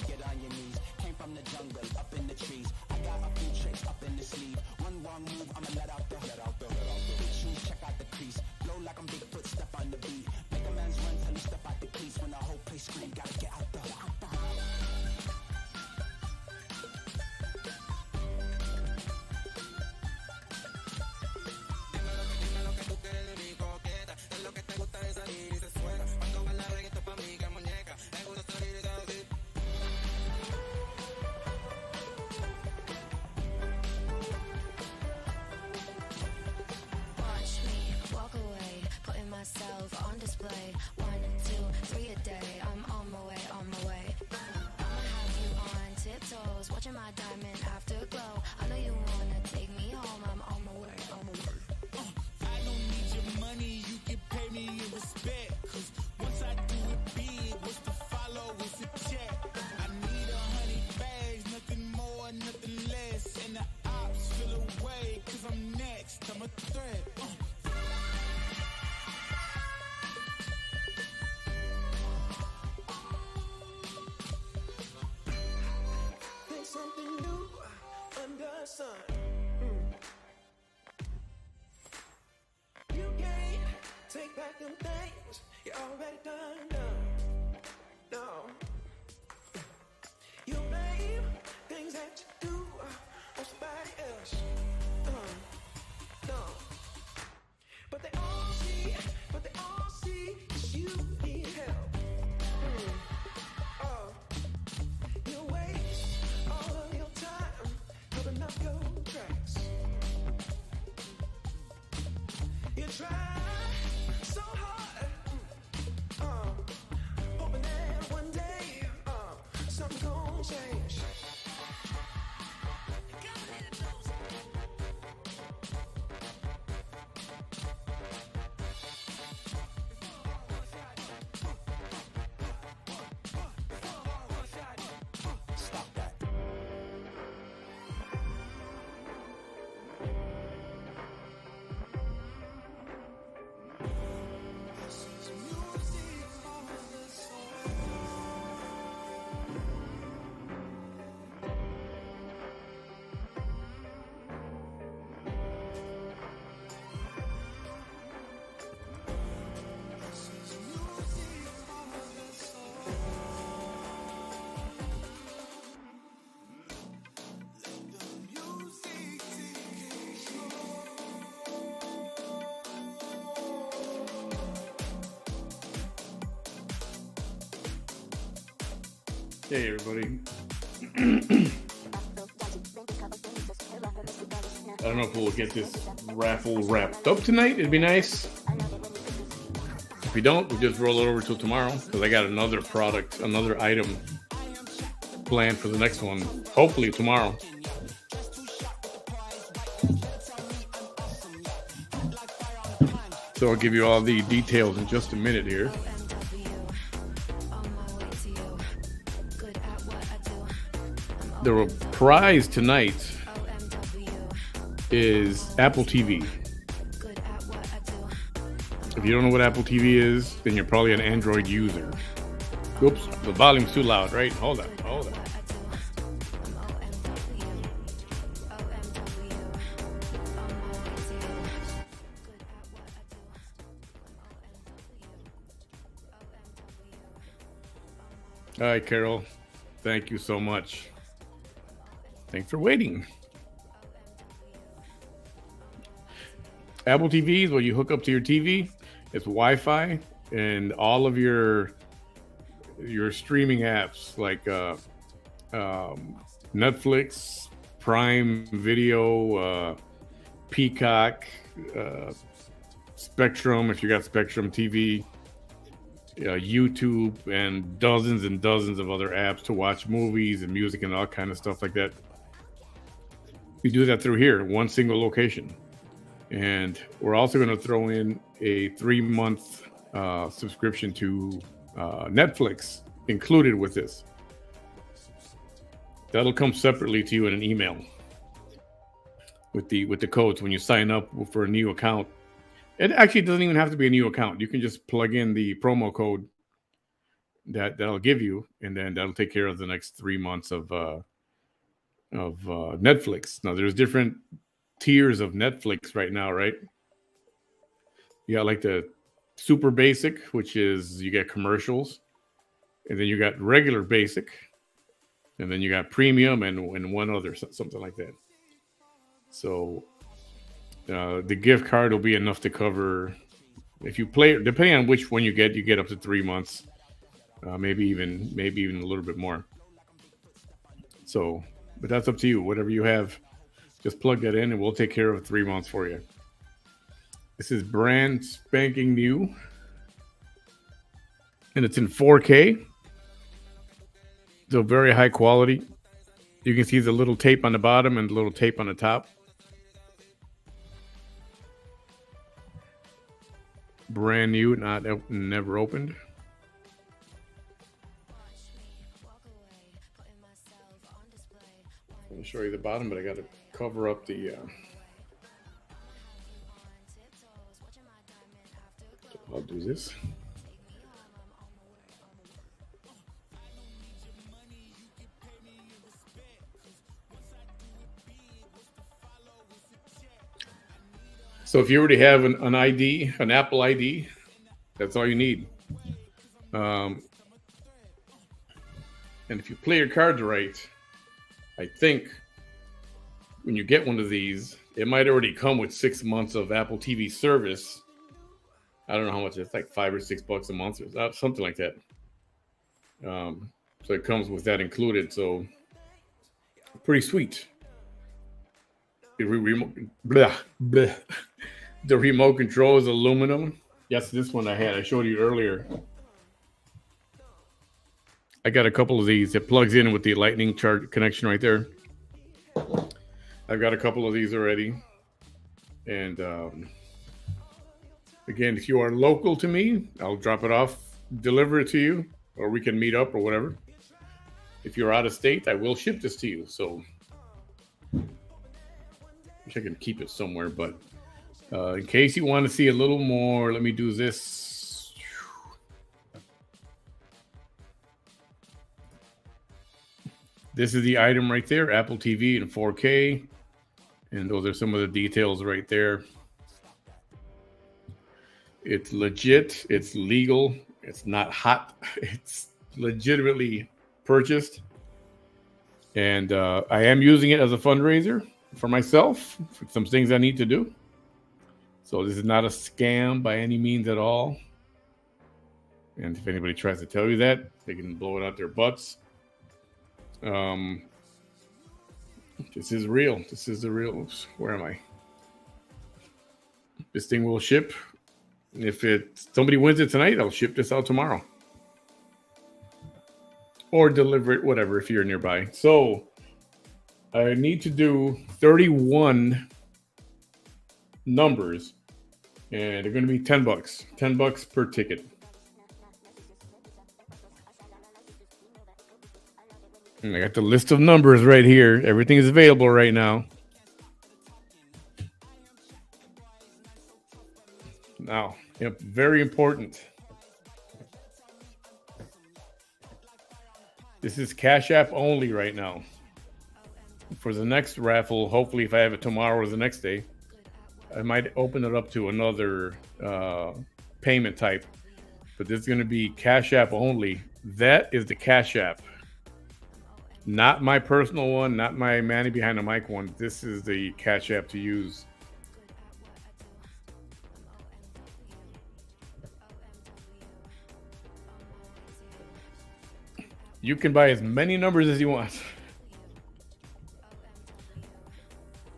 Get on your knees. Came from the jungle, up in the trees. I got a few tricks up in the sleeve. One wrong move, I'ma let out the shoes, check out the crease. Blow like I'm Bigfoot, step on the beat. Make a man's run till he step out the crease. When the whole place scream, gotta get out the. On display, 1, 2, 3 a day. I'm on my way, on my way. I'ma have you on tiptoes, watching my diamond afterglow. I know you wanna take me home. I'm on my way, on my way. I don't need your money, you can pay me in respect. Cause once I do it big, what's to follow is a check. I need 100 bags, nothing more, nothing less. And the ops feel away, cause I'm next, I'm a threat. Something new under the sun. You can't take back them things you already done. No. You blame things that you do on somebody else. No. But they all see is you need help. You waste all of your time covering up your tracks. You try so hard, hoping that one day something's gonna change. Hey everybody. I don't know if we'll get this raffle wrapped up tonight. It'd be nice. If we don't, we'll just roll it over till tomorrow because I got another product, another item planned for the next one. Hopefully tomorrow. So I'll give you all the details in just a minute here. The prize tonight is Apple TV. If you don't know what Apple TV is, then you're probably an Android user. Oops, the volume's too loud, right? Hold on. All right, Carol. Thank you so much. Thanks for waiting. Apple TV is what you hook up to your TV. It's Wi-Fi, and all of your streaming apps like Netflix, Prime Video, Peacock, Spectrum if you got Spectrum TV, YouTube, and dozens of other apps to watch movies and music and all kind of stuff like that. We do that through here, one single location. And we're also going to throw in a 3-month subscription to Netflix included with this. That'll come separately to you in an email with the codes when you sign up for a new account. It actually doesn't even have to be a new account. You can just plug in the promo code that'll give you, and then that'll take care of the next 3 months of Netflix. Now there's different tiers of Netflix right now, right? You got like the super basic, which is you get commercials, and then you got regular basic, and then you got premium and one other, something like that. So the gift card will be enough to cover, if you play, depending on which one you get up to 3 months, maybe even a little bit more. So, but that's up to you. Whatever you have, just plug that in, and we'll take care of 3 months for you. This is brand spanking new, and it's in 4K. So very high quality. You can see the little tape on the bottom and the little tape on the top. Brand new, never opened. I'm going to show you the bottom, but I got to cover up the. I'll do this. So if you already have an ID, an Apple ID, that's all you need. And if you play your cards right, I think when you get one of these, it might already come with 6 months of Apple TV service. I don't know how much it's like $5 or $6 a month or something like that. So it comes with that included. So pretty sweet. The remote control is aluminum. Yes, this one I showed you earlier. I got a couple of these. It plugs in with the lightning charge connection right there. I've got a couple of these already. And again, if you are local to me, I'll drop it off, deliver it to you, or we can meet up or whatever. If you're out of state, I will ship this to you. So wish I could keep it somewhere, but in case you want to see a little more, let me do this. This is the item right there, Apple TV in 4K, and those are some of the details right there. It's legit, it's legal, it's not hot, it's legitimately purchased, and I am using it as a fundraiser for myself, for some things I need to do. So this is not a scam by any means at all. And if anybody tries to tell you that, they can blow it out their butts. This is real. This is the real. Oops, where am I? This thing will ship. If somebody wins it tonight, I'll ship this out tomorrow. Or deliver it, whatever, if you're nearby. So I need to do 31 numbers, and they're going to be $10. $10 per ticket. And I got the list of numbers right here. Everything is available right now. Now, yep, very important. This is Cash App only right now. For the next raffle, hopefully if I have it tomorrow or the next day, I might open it up to another payment type. But this is going to be Cash App only. That is the Cash App. Not my personal one, not my Manny behind the mic one. This is the Cash App to use. You can buy as many numbers as you want.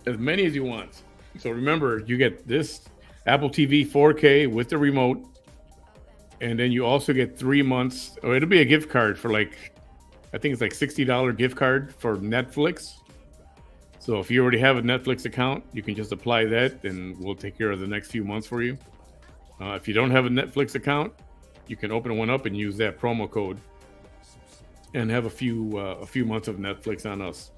As many as you want. So remember, you get this Apple TV 4K with the remote. And then you also get 3 months. Oh, it'll be a gift card for like, I think it's like $60 gift card for Netflix. So if you already have a Netflix account, you can just apply that and we'll take care of the next few months for you. If you don't have a Netflix account, you can open one up and use that promo code and have a few months of Netflix on us.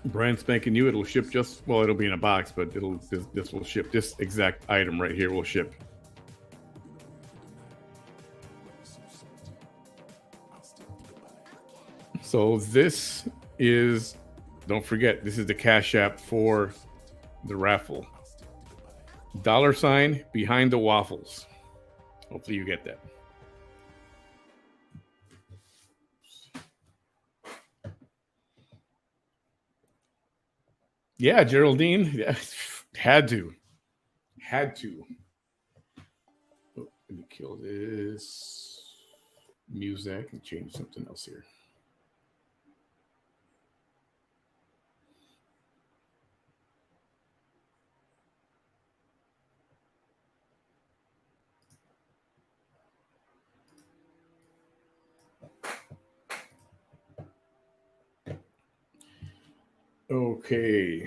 Brand spanking new. It'll ship it'll be in a box, but this will ship. This exact item right here will ship. So this is, don't forget, this is the Cash App for the raffle. $ behind the waffles. Hopefully you get that. Yeah, Geraldine. Yeah, had to. Oh, let me kill this music and change something else here. Okay.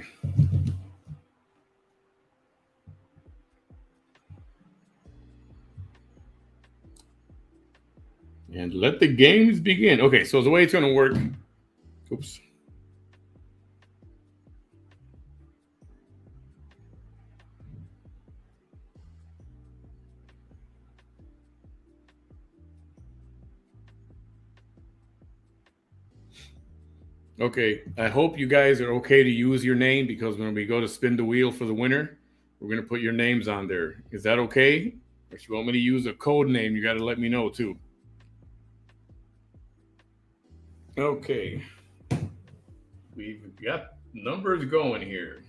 And let the games begin. Okay, so the way it's going to work. Oops. Okay, I hope you guys are okay to use your name, because when we go to spin the wheel for the winner, we're going to put your names on there. Is that okay? If you want me to use a code name, you got to let me know too. Okay. We've got numbers going here.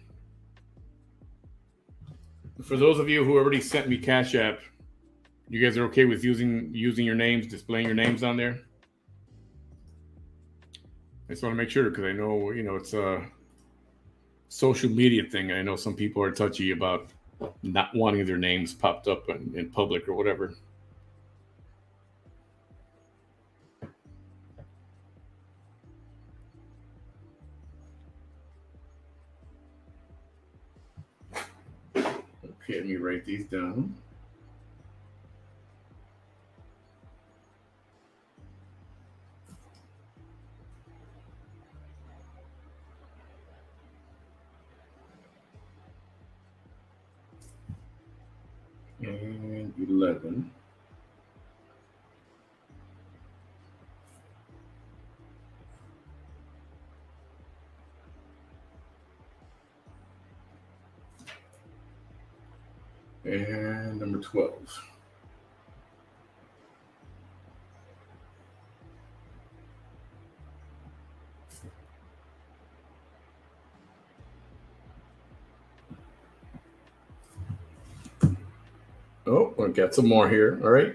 For those of you who already sent me Cash App, you guys are okay with using your names, displaying your names on there? I just want to make sure, because I know, it's a social media thing. I know some people are touchy about not wanting their names popped up in public or whatever. Okay, let me write these down. And 11. And number 12. Oh, I got some more here. All right.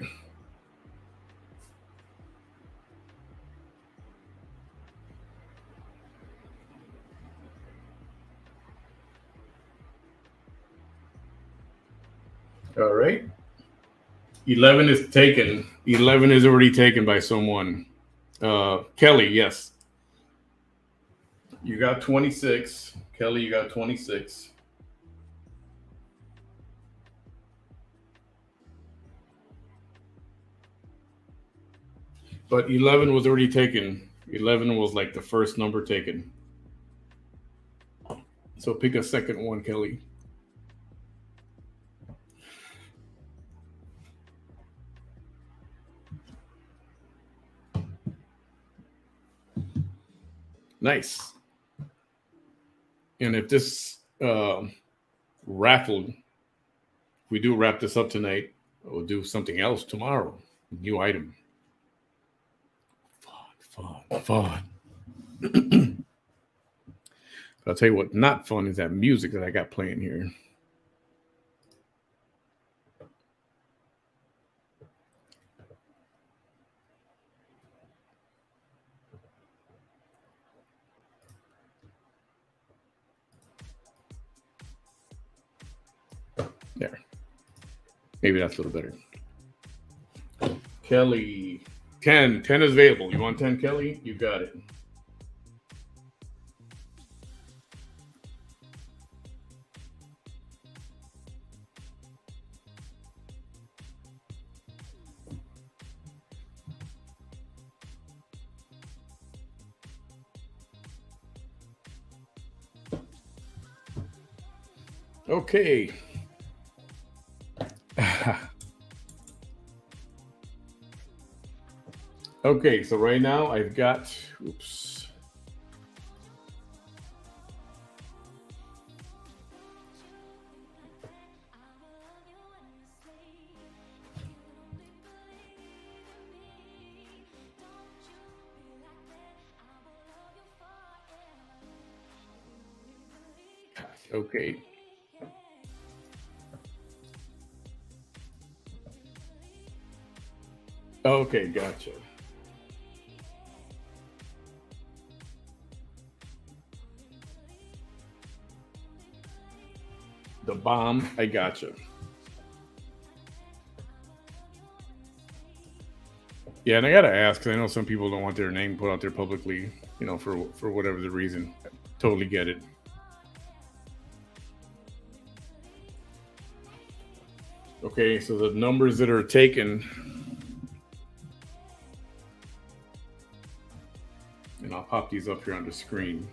All right. 11 is taken. 11 is already taken by someone. Kelly, yes. You got 26. Kelly, you got 26. But 11 was already taken. 11 was like the first number taken. So pick a second one, Kelly. Nice. And if this raffle, if we do wrap this up tonight, we'll do something else tomorrow. New item. Fun. I'll tell you what, not fun is that music that I got playing here. There. Maybe that's a little better. Kelly, 10. 10 is available. You want 10, Kelly? You got it. Okay. Okay, so right now I've got, oops. Okay. Okay, gotcha. The bomb, I gotcha. Yeah, and I gotta ask, 'cause I know some people don't want their name put out there publicly, for whatever the reason. I totally get it. Okay, so the numbers that are taken, and I'll pop these up here on the screen.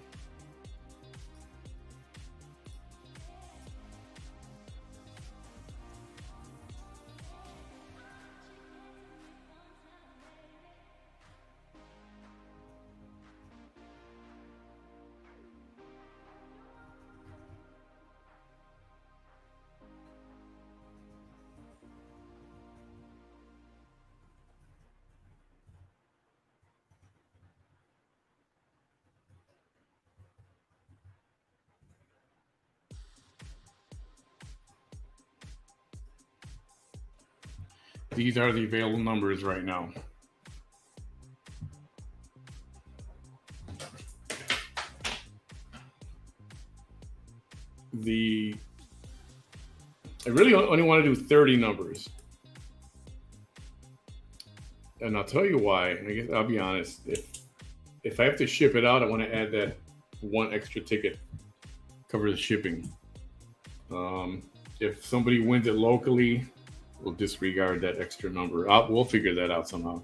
These are the available numbers right now. I really only want to do 30 numbers. And I'll tell you why. I guess I'll be honest. If I have to ship it out, I want to add that one extra ticket, cover the shipping. If somebody wins it locally, we'll disregard that extra number. We'll figure that out somehow.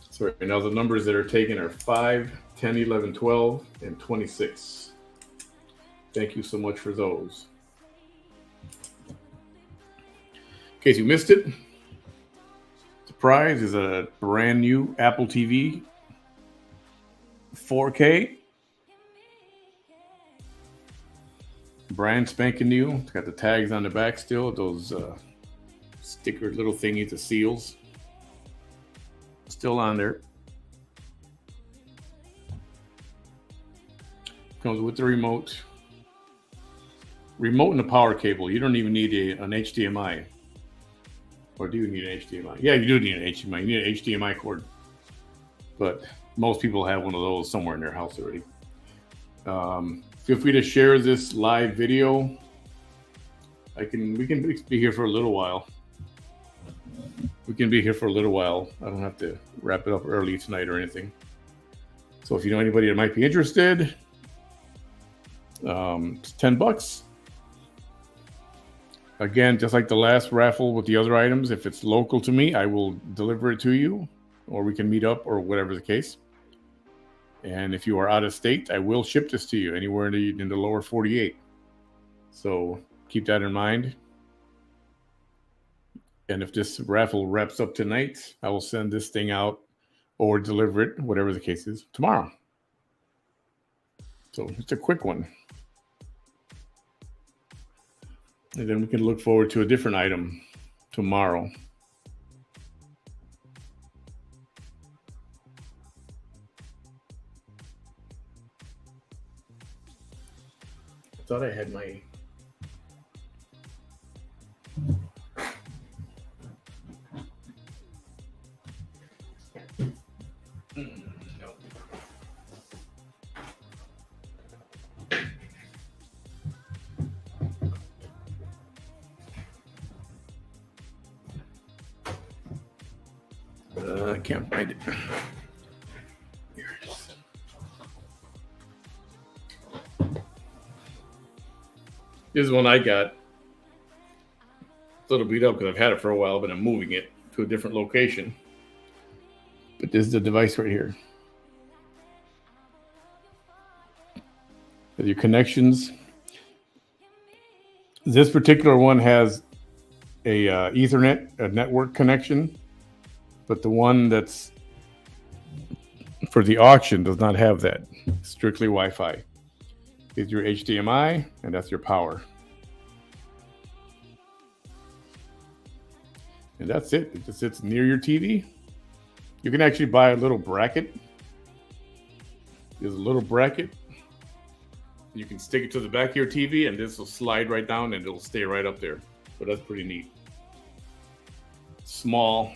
So right now the numbers that are taken are 5, 10, 11, 12, and 26. Thank you so much for those. In case you missed it, the prize is a brand new Apple TV 4K. Brand spanking new. It's got the tags on the back still, those sticker little thingies, the seals. Still on there. Comes with the remote. Remote and a power cable. You don't even need an HDMI. Or do you need an HDMI? Yeah, you do need an HDMI. You need an HDMI cord. But most people have one of those somewhere in their house already. Feel free to share this live video. We can be here for a little while. I don't have to wrap it up early tonight or anything. So if you know anybody that might be interested, it's $10. Again, just like the last raffle with the other items, if it's local to me, I will deliver it to you, or we can meet up, or whatever the case. And if you are out of state, I will ship this to you anywhere in the lower 48. So keep that in mind. And if this raffle wraps up tonight, I will send this thing out or deliver it, whatever the case is, tomorrow. So it's a quick one. And then we can look forward to a different item tomorrow. I thought I had my... No. I can't find it. Here it is. This is one I got. It's a little beat up because I've had it for a while, but I'm moving it to a different location. But this is the device right here. With your connections. This particular one has a Ethernet, a network connection, but the one that's for the auction does not have that. Strictly Wi-Fi. Is your HDMI, and that's your power. And that's it. It just sits near your TV. You can actually buy a little bracket. There's a little bracket. You can stick it to the back of your TV, and this will slide right down, and it'll stay right up there. So that's pretty neat. Small,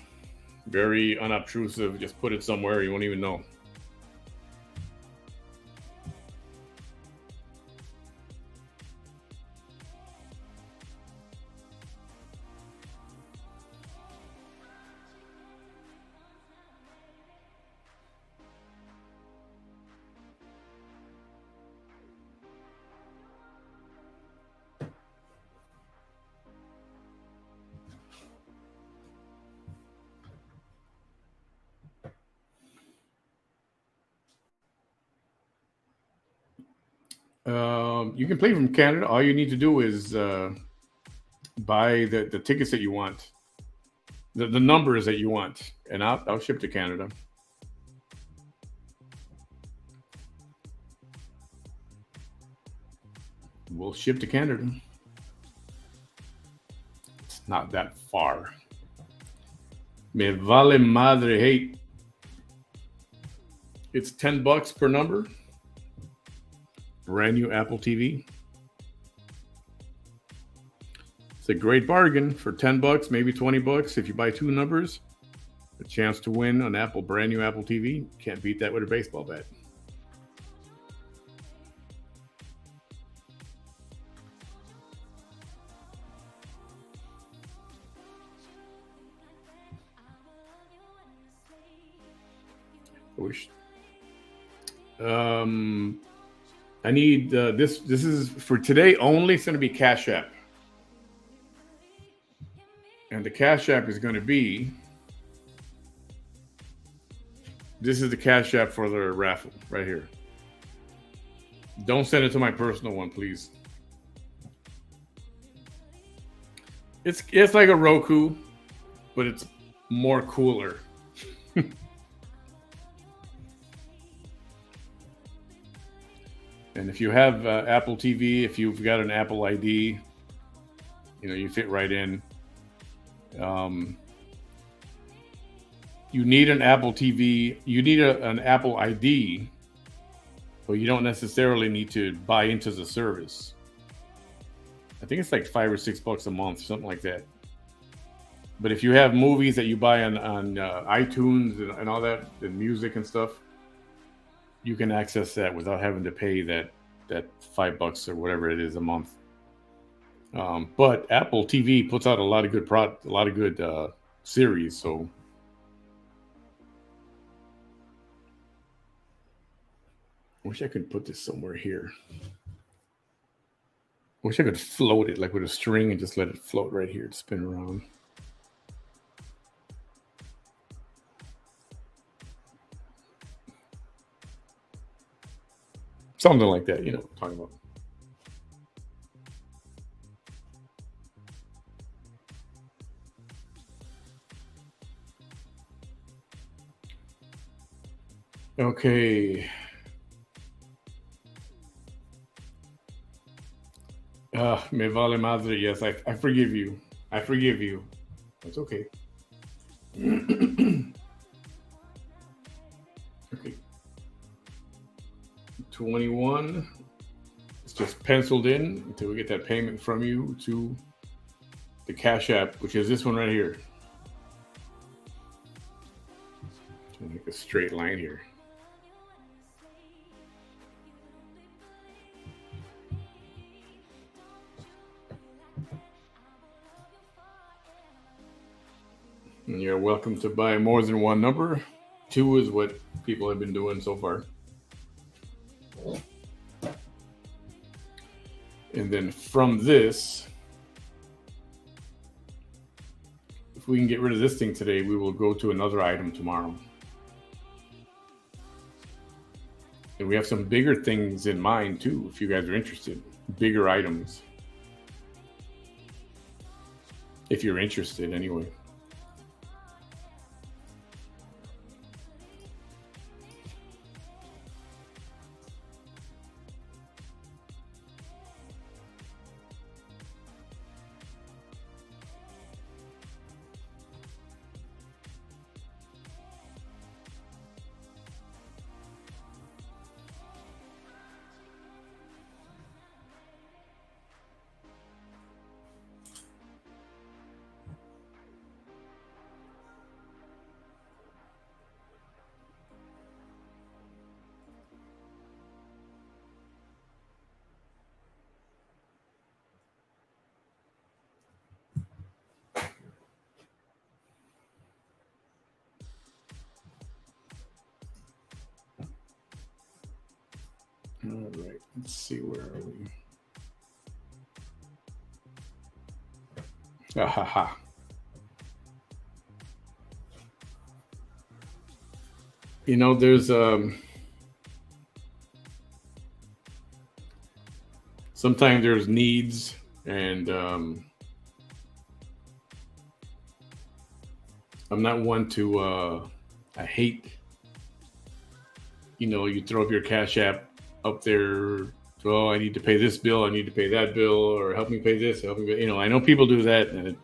very unobtrusive. Just put it somewhere you won't even know. You can play from Canada. All you need to do is buy the tickets that you want, the numbers that you want, and I'll ship to Canada. We'll ship to Canada. It's not that far. Me vale madre. Hey, it's $10 per number. Brand new Apple TV. It's a great bargain for $10, maybe $20 if you buy two numbers. A chance to win an brand new Apple TV. Can't beat that with a baseball bat. I wish. I need this. This is for today only. It's going to be Cash App. And the Cash App is going to be, this is the Cash App for the raffle right here. Don't send it to my personal one, please. It's like a Roku, but it's more cooler. And if you have Apple TV, if you've got an Apple ID, you fit right in. You need an Apple TV. You need an Apple ID, but you don't necessarily need to buy into the service. I think it's like $5 or $6 a month, something like that. But if you have movies that you buy on iTunes and all that, and music and stuff, you can access that without having to pay that $5 or whatever it is a month. But Apple TV puts out a lot of good series. So I wish I could put this somewhere here. I wish I could float it like with a string and just let it float right here to spin around. Something like that, what I'm talking about. Okay. Me vale madre. Yes, I forgive you. I forgive you. It's okay. Okay. 21. It's just penciled in until we get that payment from you to the Cash App, which is this one right here. Make a straight line here. And you're welcome to buy more than one number. 2 is what people have been doing so far. And then from this, if we can get rid of this thing today, we will go to another item tomorrow. And we have some bigger things in mind too, if you guys are interested. Bigger items. if you're interested anyway. All right, let's see, where are we? Ha. You know, there's sometimes there's needs, and I'm not one to I hate, you know, you throw up your Cash App up there. Oh, I need to pay this bill, I need to pay that bill, or help me pay this, help me pay, you know, I know people do that, and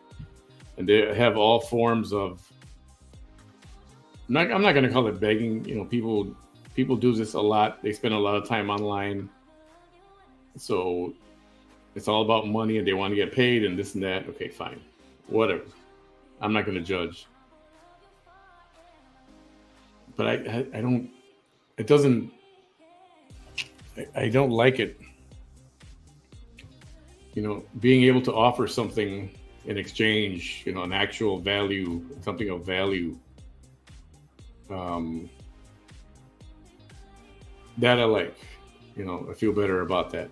they have all forms of, I'm not going to call it begging. You know, people do this a lot. They spend a lot of time online, so it's all about money, and they want to get paid and this and that. Okay, fine, whatever. I'm not going to judge, but I don't. It doesn't. I don't like it. You know, being able to offer something in exchange, you know, an actual value, something of value. That I like. You know, I feel better about that.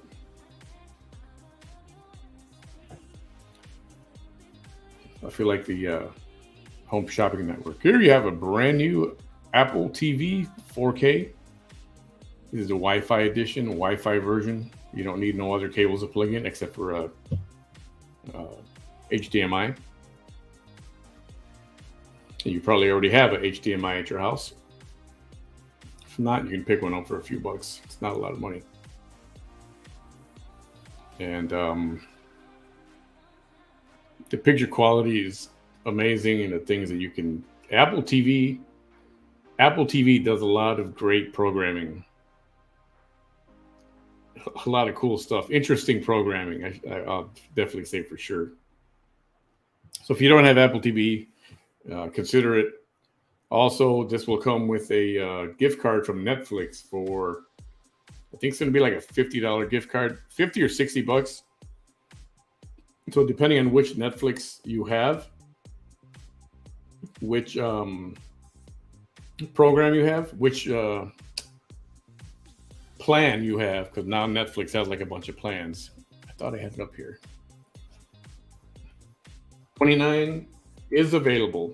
I feel like the Home Shopping Network. Here you have a brand new Apple TV 4K. This is the Wi-Fi edition, Wi-Fi version. You don't need no other cables to plug in except for HDMI. You probably already have an HDMI at your house. If not, you can pick one up for a few bucks. It's not a lot of money. And the picture quality is amazing, and the things that you can. Apple TV does a lot of great programming. A lot of cool stuff, interesting programming. I'll definitely say for sure. So if you don't have Apple TV, consider it. Also, this will come with a gift card from Netflix for, I think it's going to be like a $50 gift card, 50 or 60 bucks. So depending on which Netflix you have, which program you have, which plan you have, because now Netflix has like a bunch of plans. I thought I had it up here. $29 is available.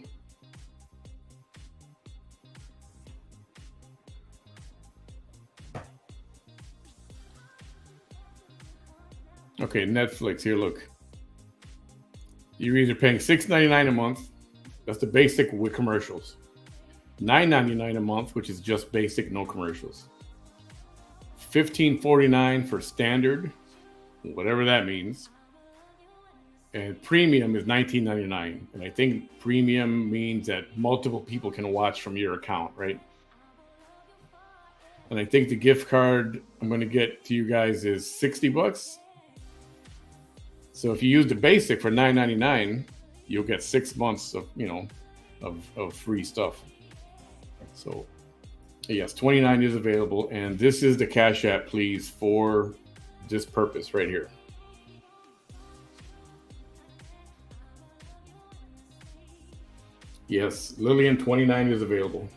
Okay, Netflix, here, look. You're either paying $6.99 a month, that's the basic with commercials. $9.99 a month, which is just basic, no commercials. $15.49 for standard, whatever that means. And premium is $19.99. And I think premium means that multiple people can watch from your account, right? And I think the gift card I'm going to get to you guys is 60 bucks. So if you use the basic for $9.99, you'll get 6 months of, you know, of free stuff. So yes, $29 is available, and this is the Cash App, please, for this purpose right here. Yes, Lillian, $29 is available.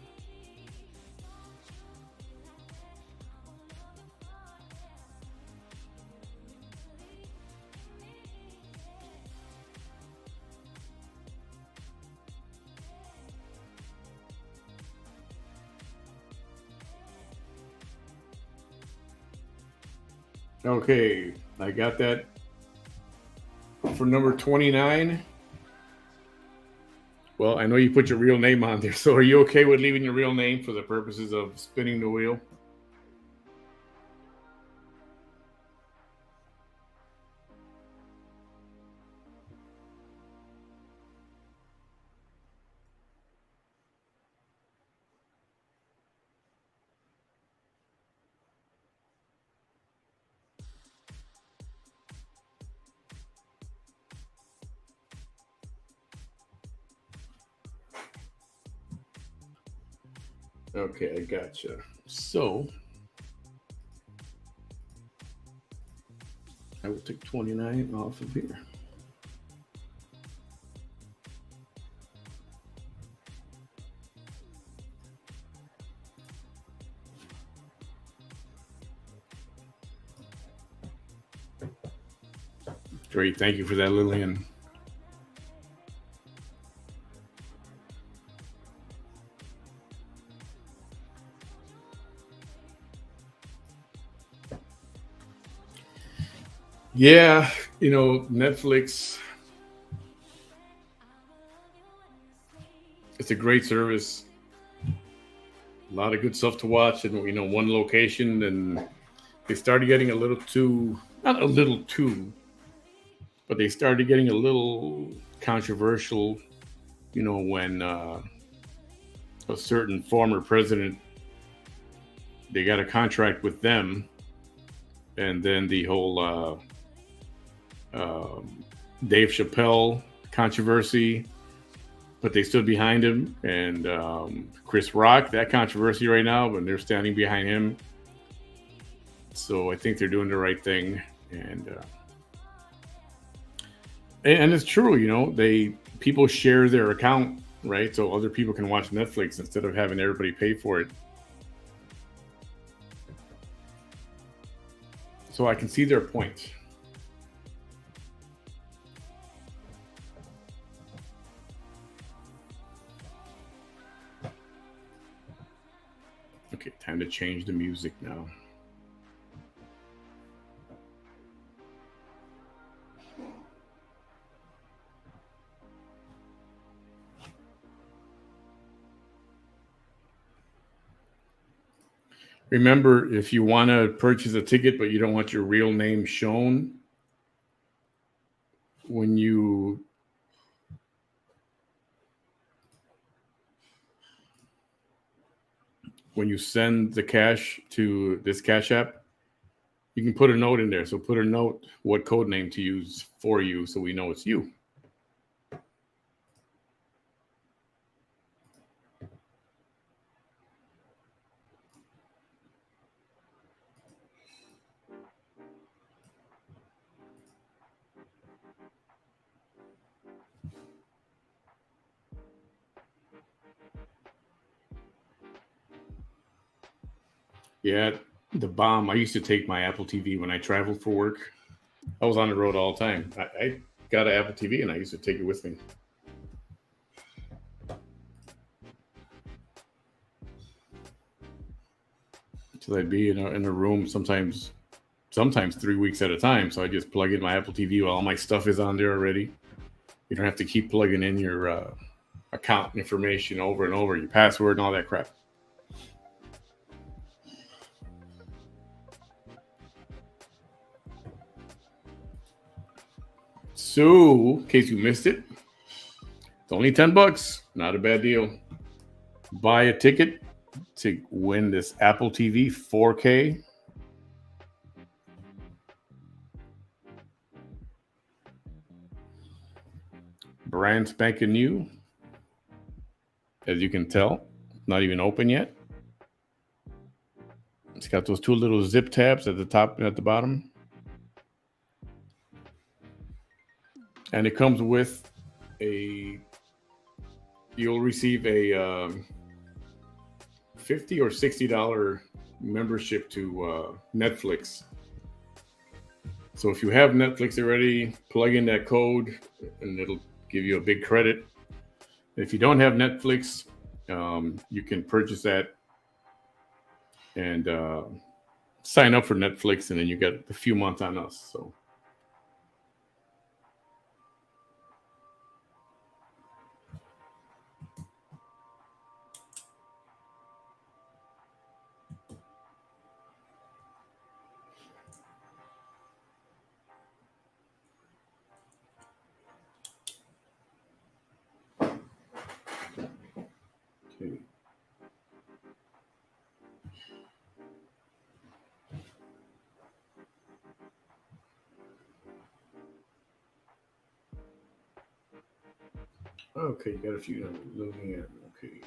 Okay, I got that for number 29. Well, I know you put your real name on there, so are you okay with leaving your real name for the purposes of spinning the wheel? Okay, I gotcha. So I will take 29 off of here. Great, thank you for that, Lillian. Yeah, Netflix, it's a great service. A lot of good stuff to watch in one location, and they started getting a little too, not a little too, but they started getting a little controversial, when a certain former president, they got a contract with them, and then the whole Dave Chappelle controversy, but they stood behind him, and Chris Rock, that controversy right now, but they're standing behind him. So I think they're doing the right thing, and it's true, people share their account, right? So other people can watch Netflix instead of having everybody pay for it. So I can see their point. Okay, time to change the music now. Remember, if you want to purchase a ticket but you don't want your real name shown, when you send the cash to this Cash App, you can put a note in there. So put a note what code name to use for you so we know it's you. Yeah, the bomb. I used to take my Apple TV when I traveled for work. I was on the road all the time. I got an Apple TV and I used to take it with me. So I'd be in a room sometimes 3 weeks at a time. So I just plug in my Apple TV while all my stuff is on there already. You don't have to keep plugging in your account information over and over, your password and all that crap. So, in case you missed it, it's only $10. Not a bad deal. Buy a ticket to win this Apple TV 4K. Brand spanking new. As you can tell, not even open yet. It's got those two little zip tabs at the top and at the bottom. And it comes with you'll receive a $50 or $60 membership to Netflix. So if you have Netflix already, plug in that code and it'll give you a big credit. If you don't have Netflix, you can purchase that and sign up for Netflix, and then you get a few months on us. So Okay, you got a few numbers loading in. Okay.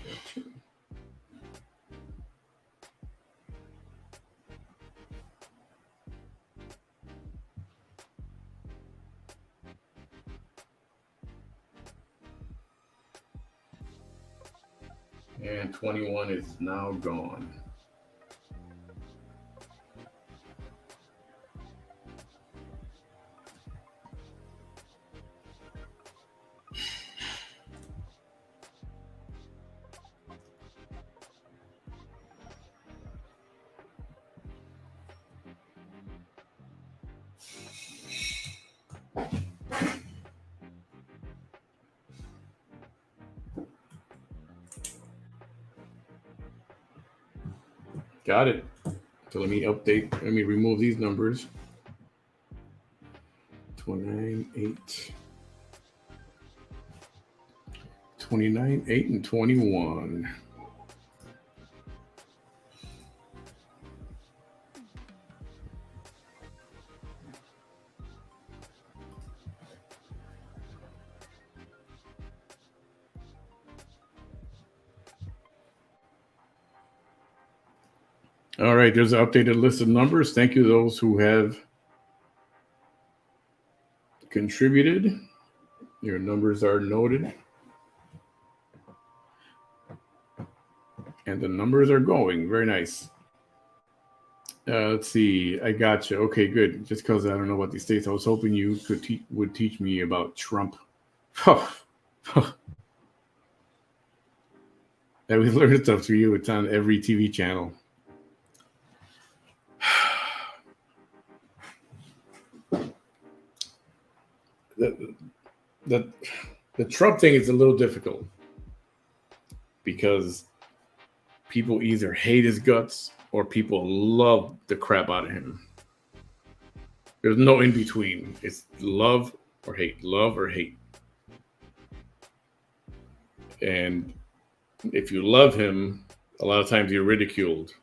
Gotcha. And 21 is now gone. Got it. So let me remove these numbers. 29, 8. 29, 8, and 21. All right, there's an updated list of numbers. Thank you to those who have contributed. Your numbers are noted. And the numbers are going. Very nice. Let's see. I got you. Okay, good. Just because I don't know about these states, I was hoping you would teach me about Trump. That we learned stuff through you. It's on every TV channel. The Trump thing is a little difficult because people either hate his guts or people love the crap out of him. There's no in between. It's love or hate, love or hate. And if you love him, a lot of times you're ridiculed.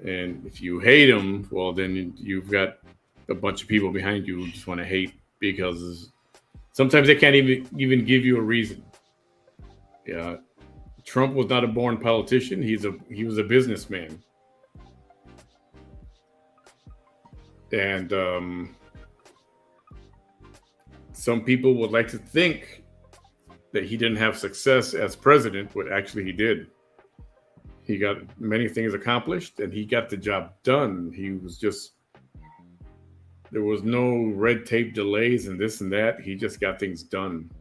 And if you hate him, well, then you've got a bunch of people behind you who just want to hate because sometimes they can't even give you a reason. Yeah, Trump was not a born politician. He was a businessman. And some people would like to think that he didn't have success as president, but actually he did. He got many things accomplished and he got the job done. There was no red tape delays and this and that. He just got things done.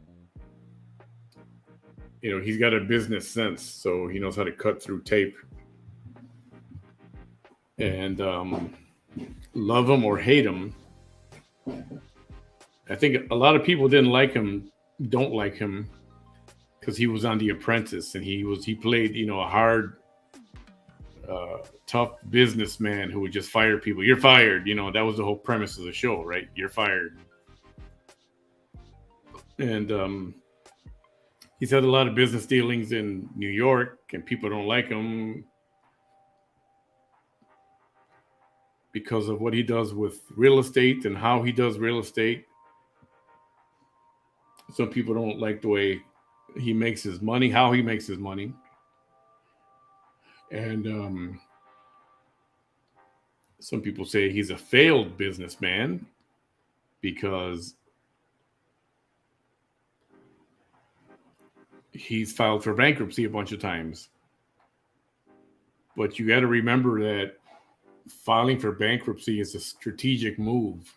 You know, he's got a business sense, so he knows how to cut through tape. And love him or hate him, I think a lot of people don't like him because he was on The Apprentice and he played, a hard, tough businessman who would just fire people. You're fired. That was the whole premise of the show, right? You're fired. And he's had a lot of business dealings in New York and people don't like him because of what he does with real estate and how he does real estate. Some people don't like the way he makes his money, how he makes his money. And some people say he's a failed businessman because he's filed for bankruptcy a bunch of times. But you got to remember that filing for bankruptcy is a strategic move.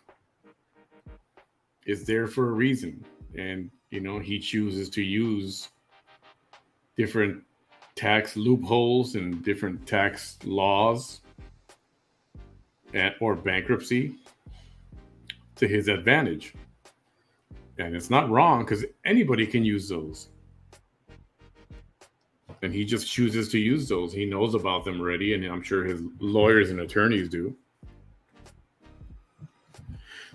It's there for a reason. And, he chooses to use different tax loopholes and different tax laws or bankruptcy to his advantage. And it's not wrong because anybody can use those. And he just chooses to use those. He knows about them already, and I'm sure his lawyers and attorneys do.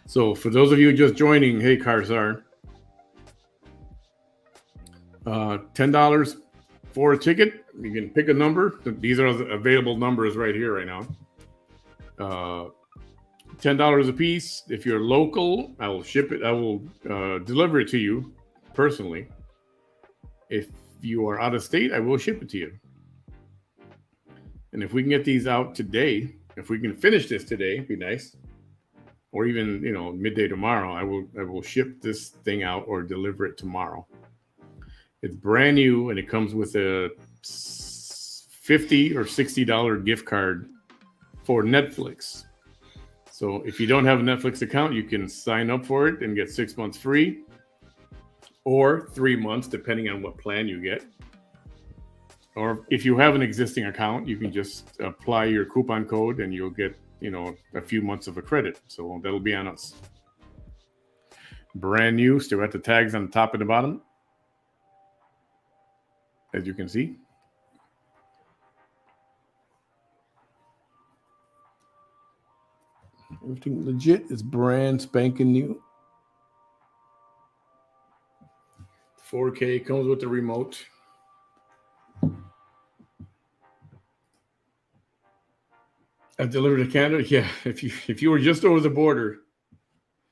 So for those of you just joining, hey, Karzar, $10 for a ticket, you can pick a number. These are the available numbers right here, right now. $10 a piece. If you're local, I will ship it. I will deliver it to you personally. If you are out of state, I will ship it to you. And if we can get these out today, if we can finish this today, it'd be nice. Or even, midday tomorrow, I will ship this thing out or deliver it tomorrow. It's brand new, and it comes with a $50 or $60 gift card for Netflix. So if you don't have a Netflix account, you can sign up for it and get 6 months free, or 3 months, depending on what plan you get. Or if you have an existing account, you can just apply your coupon code and you'll get, a few months of a credit. So that'll be on us. Brand new, still got the tags on the top and the bottom, as you can see. Everything legit. It's brand spanking new. 4K, comes with the remote. I delivered to Canada. Yeah, if you were just over the border,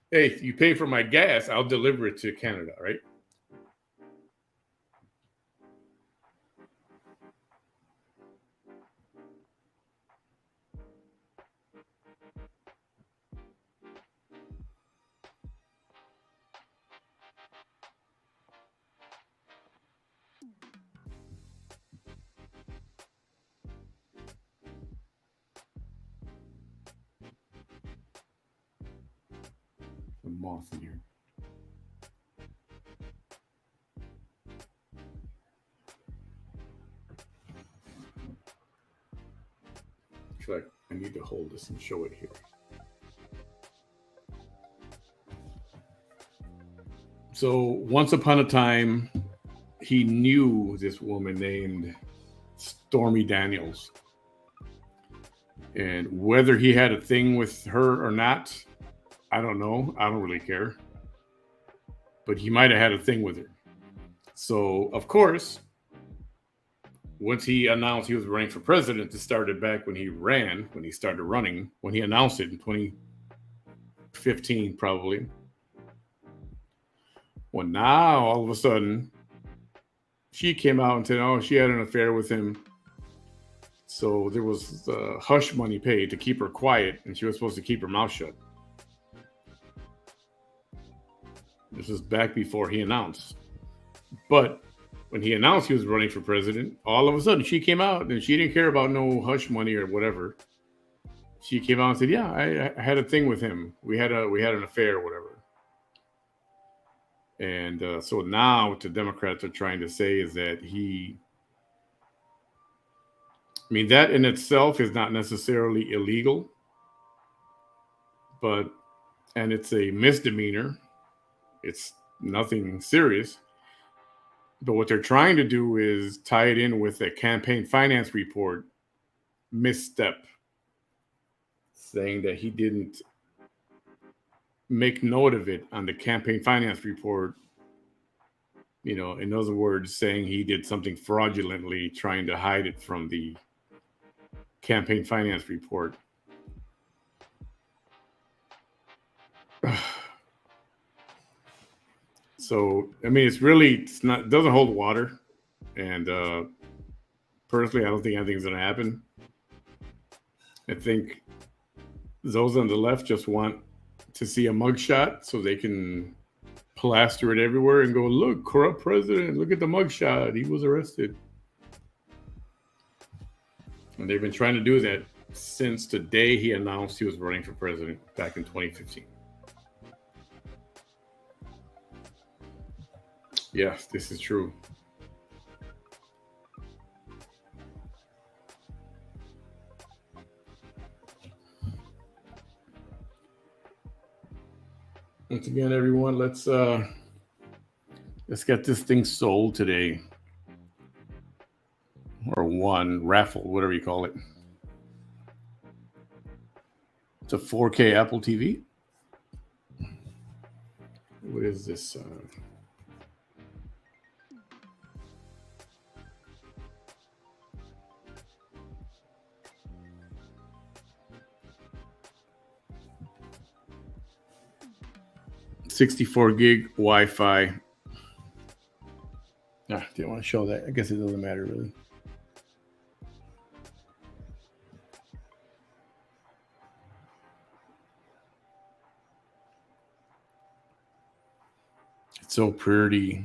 hey, if you pay for my gas, I'll deliver it to Canada, right? The moth in here. I feel like I need to hold this and show it here. So once upon a time, he knew this woman named Stormy Daniels. And whether he had a thing with her or not, I don't know. I don't really care. But he might have had a thing with her. So, of course, once he announced he was running for president, it started back when he started running, when he announced it in 2015, probably. Well, now, all of a sudden, she came out and said, she had an affair with him. So there was hush money paid to keep her quiet, and she was supposed to keep her mouth shut. This was back before he announced. But when he announced he was running for president, all of a sudden she came out and she didn't care about no hush money or whatever. She came out and said, yeah, I had a thing with him. We had an affair or whatever. And so now what the Democrats are trying to say is that that in itself is not necessarily illegal, and it's a misdemeanor. It's nothing serious. But what they're trying to do is tie it in with a campaign finance report misstep, saying that he didn't make note of it on the campaign finance report. In other words, saying he did something fraudulently, trying to hide it from the campaign finance report. So, it doesn't hold water. And personally, I don't think anything's going to happen. I think those on the left just want to see a mugshot so they can plaster it everywhere and go, look, corrupt president, look at the mugshot. He was arrested. And they've been trying to do that since the day he announced he was running for president back in 2015. Yes, this is true. Once again, everyone, let's get this thing sold today. Or raffle, whatever you call it. It's a 4K Apple TV. What is this? 64 gig Wi-Fi. Didn't want to show that. I guess it doesn't matter really. It's so pretty.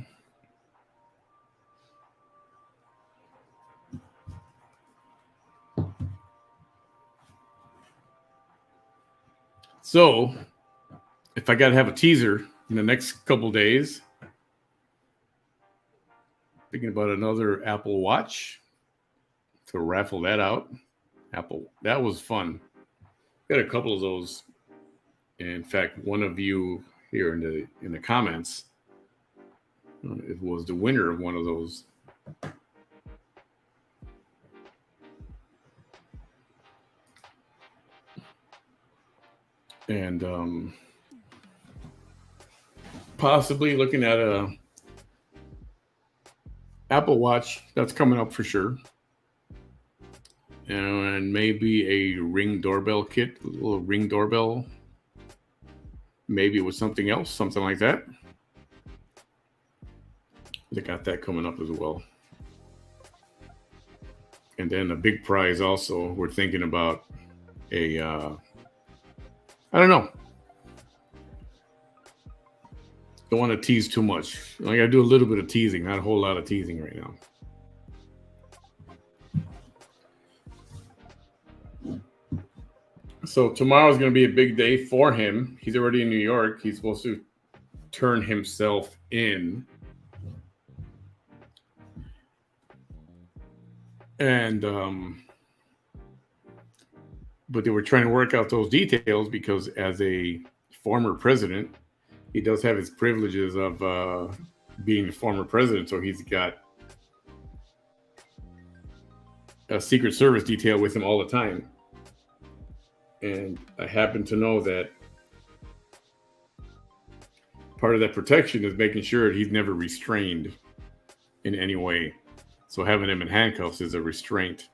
So, if I got to have a teaser in the next couple days, thinking about another Apple Watch to raffle that out. That was fun. Got a couple of those. In fact, one of you here in the comments, it was the winner of one of those. And possibly looking at a Apple Watch that's coming up for sure, and maybe a Ring doorbell kit, a little Ring doorbell, maybe with something else, something like that. They got that coming up as well. And then a big prize also, we're thinking about a I don't know. Don't want to tease too much. I got to do a little bit of teasing, not a whole lot of teasing right now. So tomorrow's going to be a big day for him. He's already in New York. He's supposed to turn himself in. And but they were trying to work out those details because as a former president, he does have his privileges of being the former president. So he's got a Secret Service detail with him all the time. And I happen to know that part of that protection is making sure he's never restrained in any way. So having him in handcuffs is a restraint.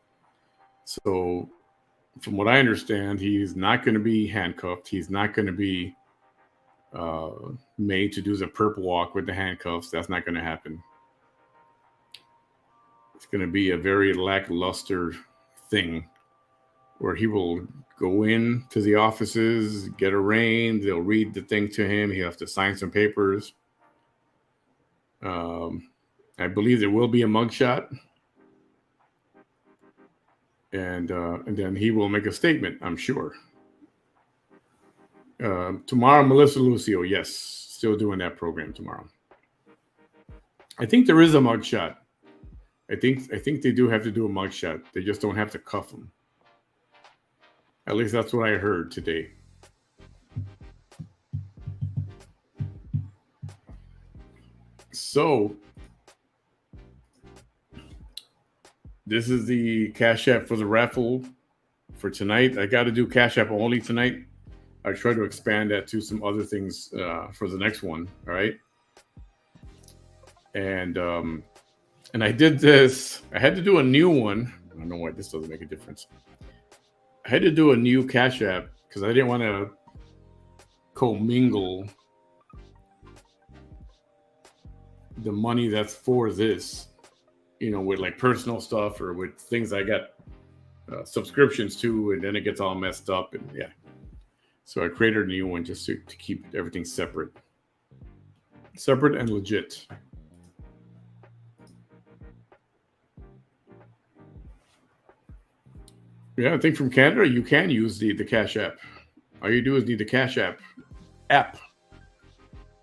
So from what I understand, he's not going to be handcuffed. He's not going to be made to do the perp walk with the handcuffs. That's not going to happen. It's going to be a very lackluster thing where he will go in to the offices, get arraigned. They'll read the thing to him. He'll have to sign some papers. I believe there will be a mugshot. And then he will make a statement, I'm sure. Tomorrow, Melissa Lucio, yes, still doing that program tomorrow. I think there is a mugshot. I think they do have to do a mugshot. They just don't have to cuff him. At least that's what I heard today. So this is the Cash App for the raffle for tonight. I got to do Cash App only tonight. I try to expand that to some other things for the next one. All right. And I did this. I had to do a new one. I don't know why this doesn't make a difference. I had to do a new Cash App because I didn't want to commingle the money that's for this, with like personal stuff or with things I got subscriptions to, and then it gets all messed up. And yeah. So I created a new one just to keep everything separate and legit. Yeah, I think from Canada, you can use the Cash App. All you do is need the Cash App.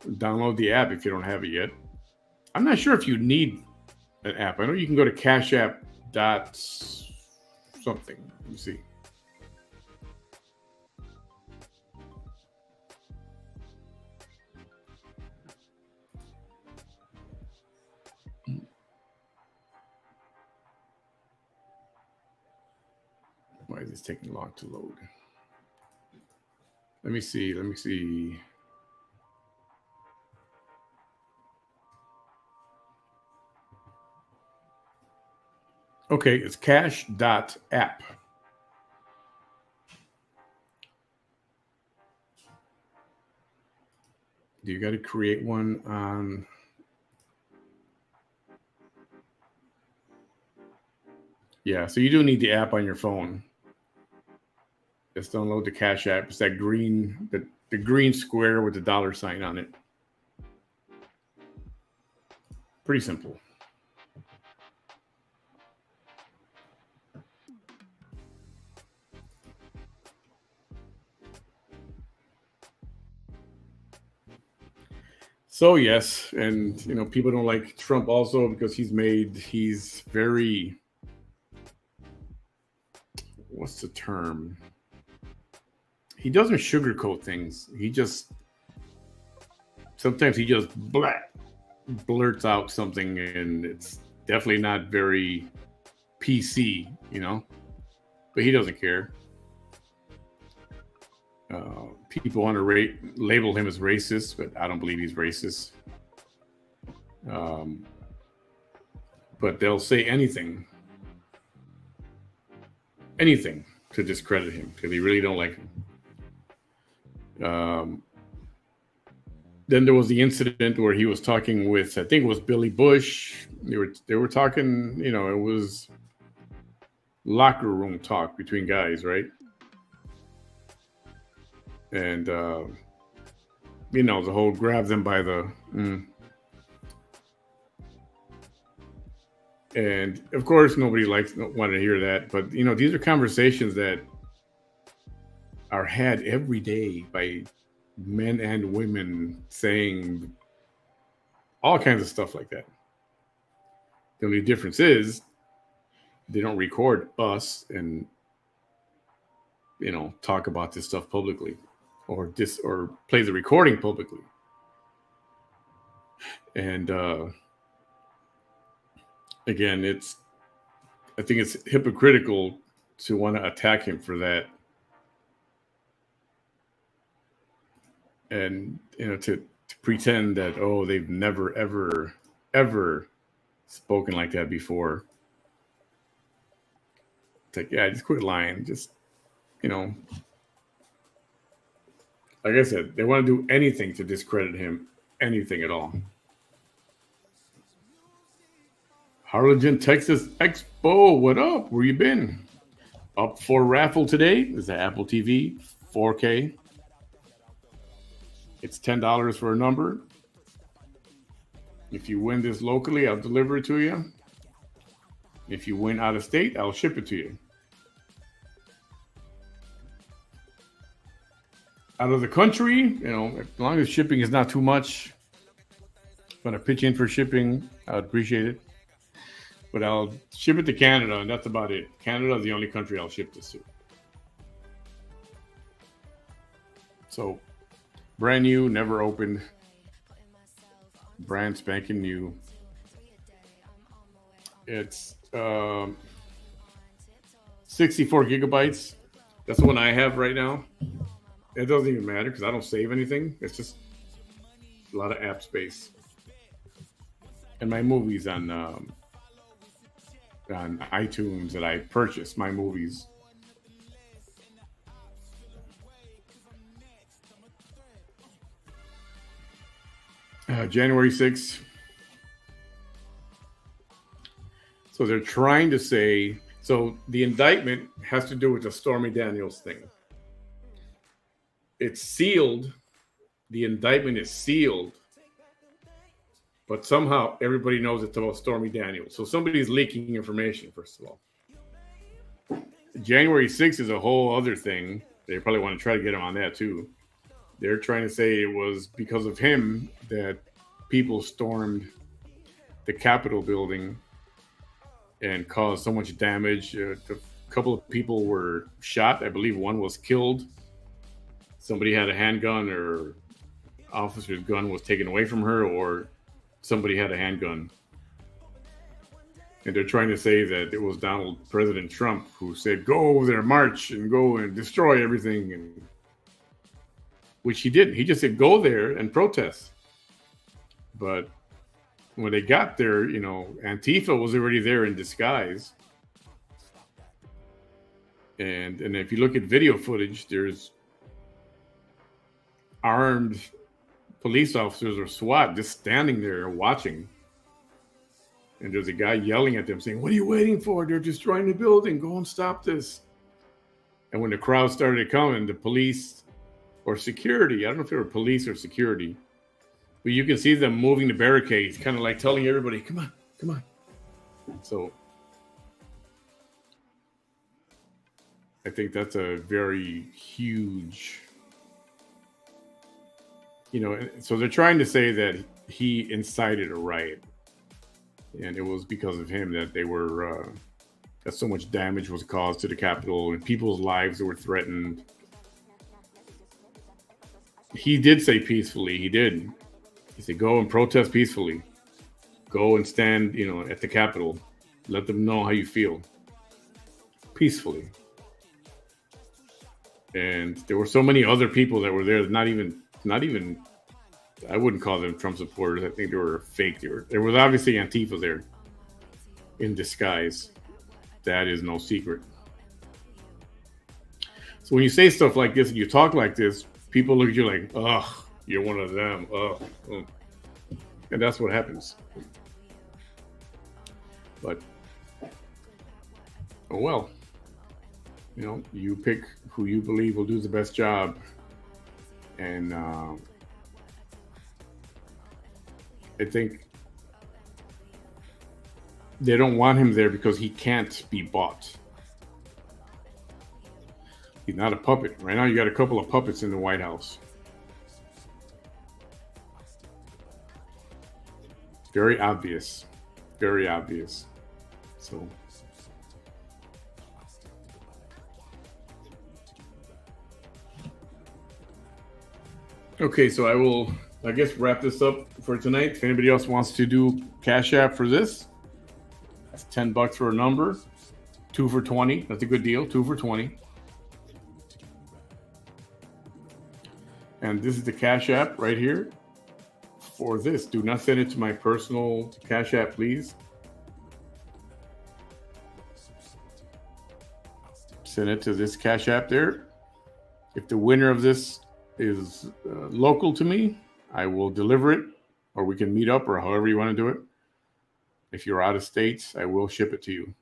Download the app if you don't have it yet. I'm not sure if you need an app. I know you can go to Cash App dot something. Let me see. Why is this taking long to load? Let me see. Okay, it's cash.app. You got to create one on. Yeah, so you do need the app on your phone. Just download the Cash App. It's that the green square with the dollar sign on it. Pretty simple. So yes, and people don't like Trump also because he's very, what's the term? He doesn't sugarcoat things. Sometimes he just blurts out something, and it's definitely not very PC, but he doesn't care. People want to label him as racist, but I don't believe he's racist. But they'll say anything to discredit him because they really don't like him. Then there was the incident where he was talking with, I think it was Billy Bush. They were talking, it was locker room talk between guys, right? And the whole grab them by the and of course nobody wanted to hear that, but these are conversations that are had every day by men and women saying all kinds of stuff like that. The only difference is they don't record us and talk about this stuff publicly or play the recording publicly. And again, I think it's hypocritical to want to attack him for that. And to pretend that they've never ever spoken like that before. It's like, yeah, just quit lying. Just like I said, they want to do anything to discredit him, anything at all. Harlingen, Texas Expo, what up? Where you been? Up for raffle today is the Apple TV 4K. It's $10 for a number. If you win this locally, I'll deliver it to you. If you win out of state, I'll ship it to you. Out of the country, as long as shipping is not too much, if I'm going to pitch in for shipping, I would appreciate it. But I'll ship it to Canada, and that's about it. Canada is the only country I'll ship this to. So, brand new, never opened. Brand spanking new. It's 64 gigabytes. That's the one I have right now. It doesn't even matter because I don't save anything. It's just a lot of app space. And my movies on iTunes that I purchased, my movies. January 6th. So they're trying to say, so the indictment has to do with the Stormy Daniels thing. It's sealed. The indictment is sealed. But somehow everybody knows it's about Stormy Daniels. So somebody's leaking information, first of all. January 6th is a whole other thing. They probably want to try to get him on that too. They're trying to say it was because of him that people stormed the Capitol building and caused so much damage. A couple of people were shot. I believe one was killed. Somebody had a handgun, or officer's gun was taken away from her, or somebody had a handgun. And they're trying to say that it was President Trump who said, go over there, march, and go and destroy everything. And which he didn't. He just said, go there and protest. But when they got there, Antifa was already there in disguise. And if you look at video footage, there's armed police officers or SWAT just standing there watching. And there's a guy yelling at them saying, "What are you waiting for? They're destroying the building. Go and stop this." And when the crowd started coming, the police or security, I don't know if they were police or security, but you can see them moving the barricades, kind of like telling everybody, "Come on, come on." So I think that's a very huge, so they're trying to say that he incited a riot. And it was because of him that that so much damage was caused to the Capitol and people's lives were threatened. He did say peacefully. He did. He said, "Go and protest peacefully. Go and stand, at the Capitol. Let them know how you feel peacefully." And there were so many other people that were there. Not even. I wouldn't call them Trump supporters. I think they were fake. There was obviously Antifa there in disguise. That is no secret. So when you say stuff like this and you talk like this, people look at you like, "Ugh, you're one of them." Ugh. And that's what happens. But, oh well. You pick who you believe will do the best job. And I think they don't want him there because he can't be bought. He's not a puppet. Right now, you got a couple of puppets in the White House. Very obvious. Very obvious. So. Okay, so I will, I guess, wrap this up for tonight. If anybody else wants to do Cash App for this, that's $10 for a number. 2 for 20. That's a good deal. 2 for 20. And this is the Cash App right here for this. Do not send it to my personal Cash App, please. Send it to this Cash App there. If the winner of this is local to me, I will deliver it, or we can meet up, or however you want to do it. If you're out of states, I will ship it to you.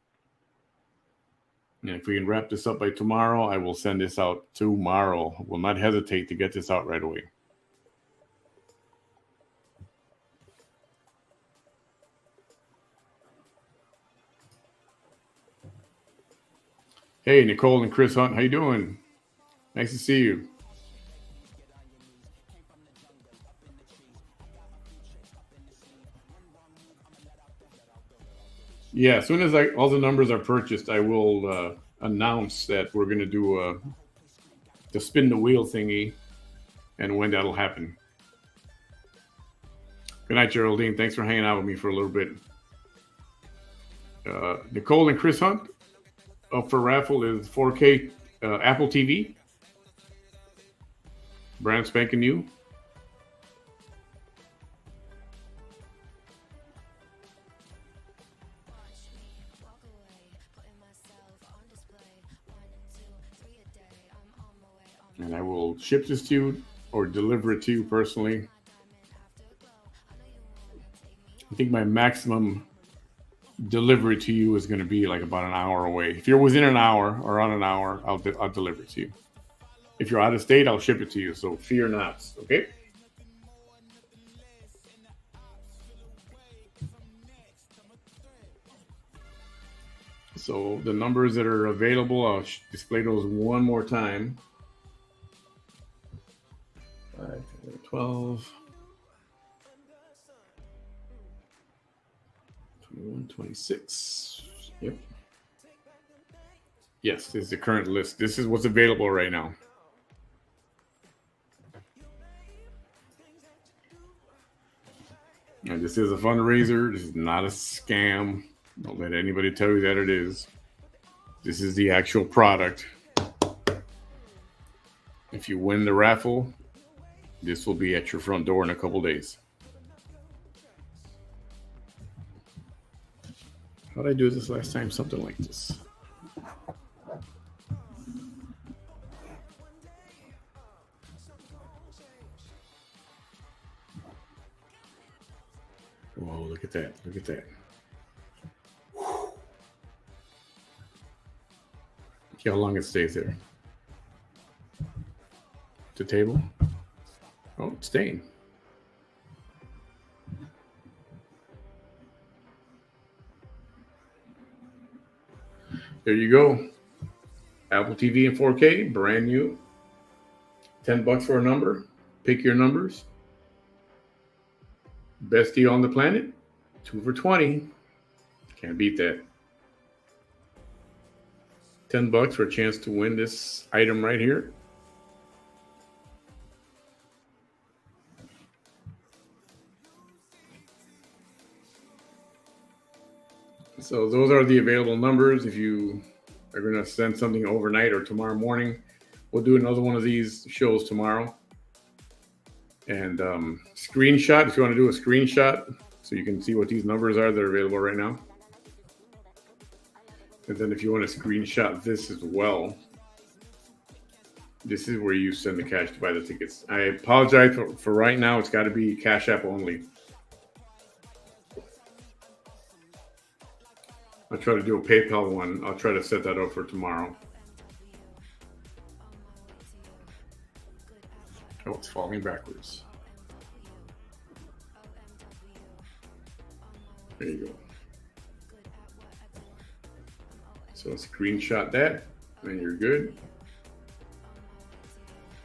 And if we can wrap this up by tomorrow, I will send this out tomorrow. I will not hesitate to get this out right away. Hey, Nicole and Chris Hunt, how you doing? Nice to see you. Yeah, as soon as all the numbers are purchased, I will announce that we're going to do the spin the wheel thingy and when that'll happen. Good night, Geraldine. Thanks for hanging out with me for a little bit. Nicole and Chris Hunt, up for raffle is 4K Apple TV. Brand spanking new. And I will ship this to you or deliver it to you personally. I think my maximum delivery to you is going to be like about an hour away. If you're within an hour or on an hour, I'll deliver it to you. If you're out of state, I'll ship it to you. So fear not. Okay. So the numbers that are available, I'll display those one more time. 5, 12, 21, 26. Yep. Yes, this is the current list. This is what's available right now. And this is a fundraiser. This is not a scam. Don't let anybody tell you that it is. This is the actual product. If you win the raffle, this will be at your front door in a couple days. How did I do this last time? Something like this. Whoa, look at that. Look at that. Whew. See how long it stays there. The table. Oh, it's staying. There you go. Apple TV in 4K, brand new. $10 for a number. Pick your numbers. Best deal on the planet. 2 for $20. Can't beat that. $10 for a chance to win this item right here. So those are the available numbers. If you are going to send something overnight or tomorrow morning, we'll do another one of these shows tomorrow. And screenshot, if you want to do a screenshot, so you can see what these numbers are that are available right now. And then if you want to screenshot this as well, this is where you send the cash to buy the tickets. I apologize for right now. It's got to be Cash App only. I'll try to do a PayPal one. I'll try to set that up for tomorrow. Oh, it's falling backwards. There you go. So screenshot that, and you're good.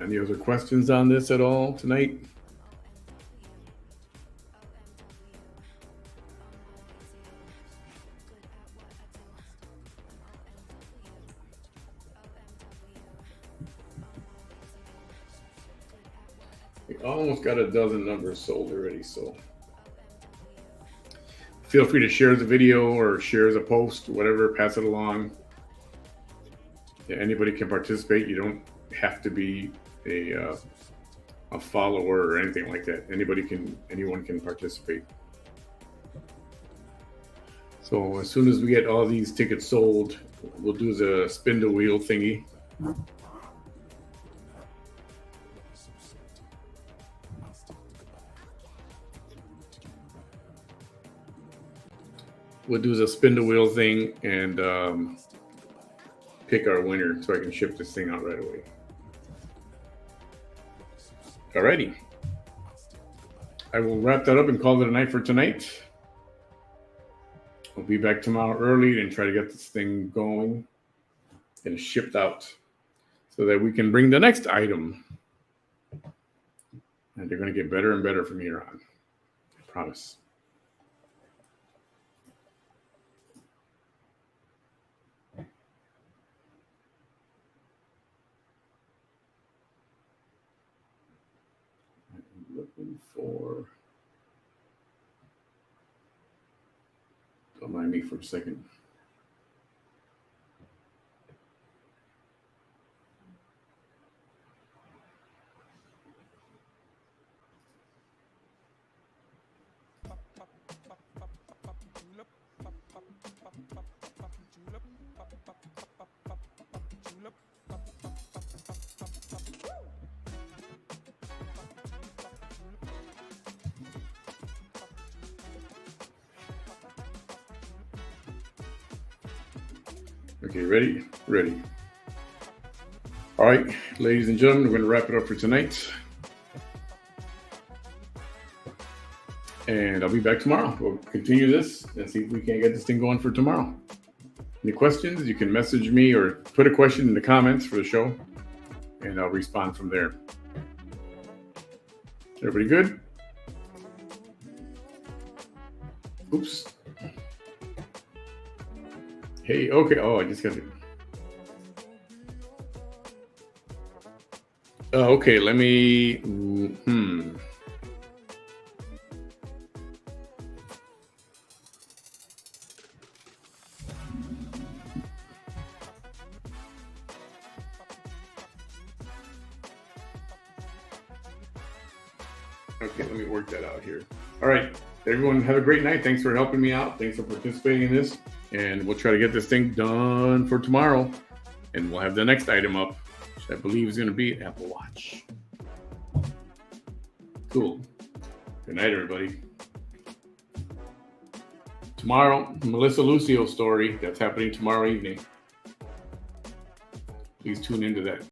Any other questions on this at all tonight? We almost got a dozen numbers sold already, so feel free to share the video or share as a post, whatever, pass it along. Yeah, anybody can participate. You don't have to be a follower or anything like that. Anyone can participate. So as soon as we get all these tickets sold, we'll do the spin the wheel thingy. We'll do the spin the wheel thing and pick our winner so I can ship this thing out right away. Alrighty. I will wrap that up and call it a night for tonight. I'll be back tomorrow early and try to get this thing going and shipped out so that we can bring the next item. And they're going to get better and better from here on. I promise. Looking for, don't mind me for a second. Okay, ready? Ready. All right, ladies and gentlemen, we're going to wrap it up for tonight. And I'll be back tomorrow. We'll continue this and see if we can get this thing going for tomorrow. Any questions? You can message me or put a question in the comments for the show, and I'll respond from there. Everybody good? Oops. Hey, okay. Oh, I just got it. Okay, let me. Okay, let me work that out here. All right, everyone, have a great night. Thanks for helping me out. Thanks for participating in this. And we'll try to get this thing done for tomorrow. And we'll have the next item up, which I believe is going to be an Apple Watch. Cool. Good night, everybody. Tomorrow, Melissa Lucio's story that's happening tomorrow evening. Please tune into that.